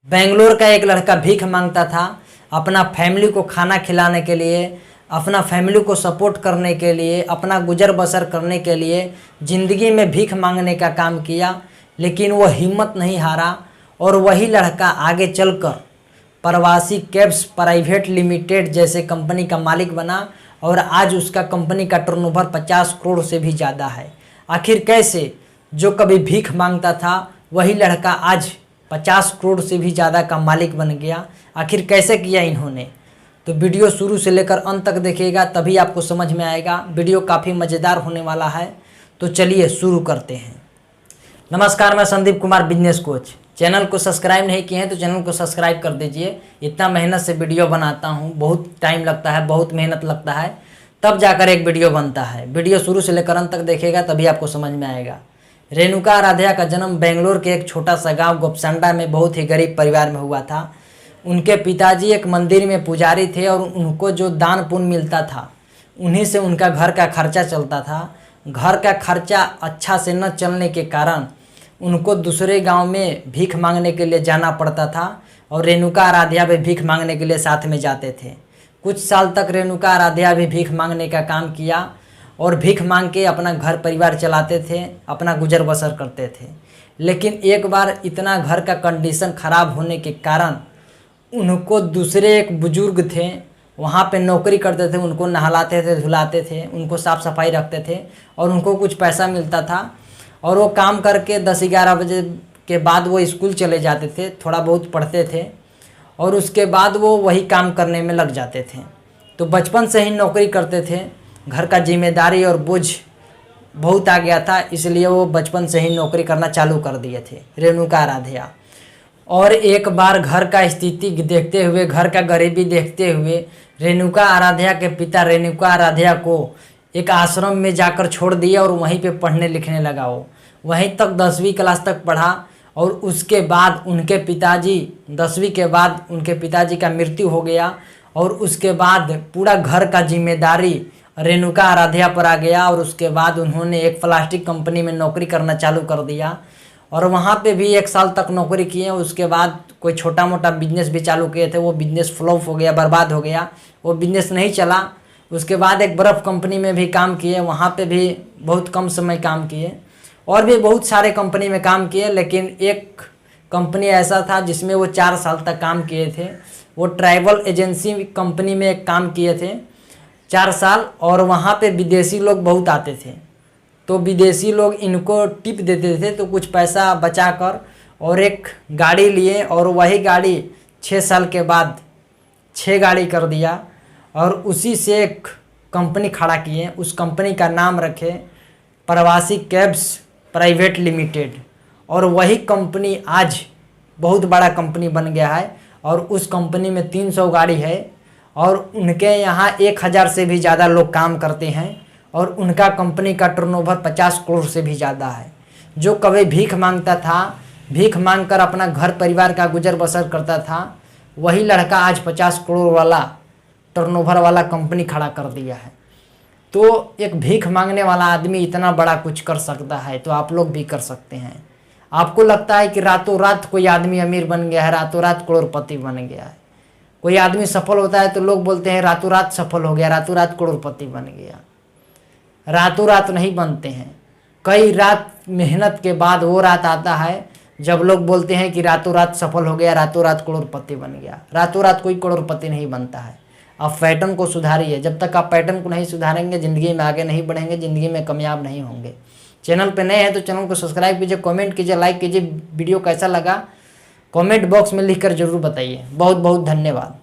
बेंगलोर का एक लड़का भीख मांगता था अपना फैमिली को खाना खिलाने के लिए, अपना फैमिली को सपोर्ट करने के लिए, अपना गुजर बसर करने के लिए ज़िंदगी में भीख मांगने का काम किया। लेकिन वो हिम्मत नहीं हारा और वही लड़का आगे चलकर प्रवासी कैब्स प्राइवेट लिमिटेड जैसे कंपनी का मालिक बना और आज उसका कंपनी का टर्नओवर 50 करोड़ से भी ज़्यादा है। आखिर कैसे? जो कभी भीख मांगता था वही लड़का आज 50 करोड़ से भी ज़्यादा का मालिक बन गया। आखिर कैसे किया इन्होंने? तो वीडियो शुरू से लेकर अंत तक देखिएगा, तभी आपको समझ में आएगा। वीडियो काफ़ी मज़ेदार होने वाला है, तो चलिए शुरू करते हैं। नमस्कार, मैं Sandeep Kumar, business coach. Channel को सब्सक्राइब नहीं किए हैं तो चैनल को सब्सक्राइब कर दीजिए। इतना मेहनत से वीडियो बनाता हूँ, बहुत टाइम लगता है, बहुत मेहनत लगता है, तब जाकर एक वीडियो बनता है। वीडियो शुरू से लेकर अंत तक देखिएगा, तभी आपको समझ में आएगा। रेणुका आराध्या का जन्म बेंगलोर के एक छोटा सा गांव गोपसंडा में बहुत ही गरीब परिवार में हुआ था। उनके पिताजी एक मंदिर में पुजारी थे और उनको जो दान पुण्य मिलता था उन्हीं से उनका घर का खर्चा चलता था। घर का खर्चा अच्छा से न चलने के कारण उनको दूसरे गांव में भीख मांगने के लिए जाना पड़ता था और रेणुका आराध्या भी भीख मांगने के लिए साथ में जाते थे। कुछ साल तक रेणुका आराध्या भी भीख मांगने का काम किया और भीख मांग के अपना घर परिवार चलाते थे, अपना गुजर बसर करते थे। लेकिन एक बार इतना घर का कंडीशन ख़राब होने के कारण उनको दूसरे एक बुजुर्ग थे, वहाँ पे नौकरी करते थे, उनको नहलाते थे, धुलाते थे, उनको साफ़ सफाई रखते थे और उनको कुछ पैसा मिलता था और वो काम करके 10-11 बजे के बाद वो स्कूल चले जाते थे, थोड़ा बहुत पढ़ते थे और उसके बाद वो वही काम करने में लग जाते थे। तो बचपन से ही नौकरी करते थे, घर का जिम्मेदारी और बोझ बहुत आ गया था, इसलिए वो बचपन से ही नौकरी करना चालू कर दिए थे रेणुका आराध्या। और एक बार घर का स्थिति देखते हुए, घर का गरीबी देखते हुए रेणुका आराध्या के पिता रेणुका आराध्या को एक आश्रम में जाकर छोड़ दिया और वहीं पे पढ़ने लिखने लगा। वो वहीं तक 10वीं क्लास तक पढ़ा और उसके बाद उनके पिताजी 10वीं के बाद उनके पिताजी का मृत्यु हो गया और उसके बाद पूरा घर का जिम्मेदारी रेणुका आराध्या पर आ गया और उसके बाद उन्होंने एक प्लास्टिक कंपनी में नौकरी करना चालू कर दिया और वहाँ पे भी 1 साल तक नौकरी किए। उसके बाद कोई छोटा मोटा बिजनेस भी चालू किए थे, वो बिजनेस फ्लॉप हो गया, बर्बाद हो गया, वो बिजनेस नहीं चला। उसके बाद एक बर्फ़ कंपनी में भी काम किए, वहाँ पे भी बहुत कम समय काम किए और भी बहुत सारे कंपनी में काम किए। लेकिन एक कंपनी ऐसा था जिसमें वो 4 साल तक काम किए थे। वो ट्रैवल एजेंसी कंपनी में एक काम किए थे 4 साल और वहाँ पे विदेशी लोग बहुत आते थे, तो विदेशी लोग इनको टिप देते थे, तो कुछ पैसा बचाकर और एक गाड़ी लिए और वही गाड़ी 6 साल के बाद 6 गाड़ी कर दिया और उसी से एक कंपनी खड़ा किए। उस कंपनी का नाम रखे प्रवासी कैब्स प्राइवेट लिमिटेड और वही कंपनी आज बहुत बड़ा कंपनी बन गया है और उस कंपनी में 300 गाड़ी है और उनके यहाँ 1000 से भी ज़्यादा लोग काम करते हैं और उनका कंपनी का टर्नओवर 50 करोड़ से भी ज़्यादा है। जो कभी भीख मांगता था, भीख मांगकर अपना घर परिवार का गुजर बसर करता था, वही लड़का आज 50 करोड़ वाला टर्नओवर वाला कंपनी खड़ा कर दिया है। तो एक भीख मांगने वाला आदमी इतना बड़ा कुछ कर सकता है, तो आप लोग भी कर सकते हैं। आपको लगता है कि रातों रात कोई आदमी अमीर बन गया है, रातों रात करोड़पति बन गया है। कोई आदमी सफल होता है तो लोग बोलते हैं रातों रात सफल हो गया, रातों रात करोड़पति बन गया। रातों रात नहीं बनते हैं, कई रात मेहनत के बाद वो रात आता है जब लोग बोलते हैं कि रातों रात सफल हो गया, रातों रात करोड़पति बन गया। रातों रात कोई करोड़पति नहीं बनता है। आप पैटर्न को सुधारिए, जब तक आप पैटर्न को नहीं सुधारेंगे ज़िंदगी में आगे नहीं बढ़ेंगे, ज़िंदगी में कामयाब नहीं होंगे। चैनल पे नए हैं तो चैनल को सब्सक्राइब कीजिए, कमेंट कीजिए, लाइक कीजिए। वीडियो कैसा लगा कमेंट बॉक्स में लिखकर ज़रूर बताइए। बहुत बहुत धन्यवाद।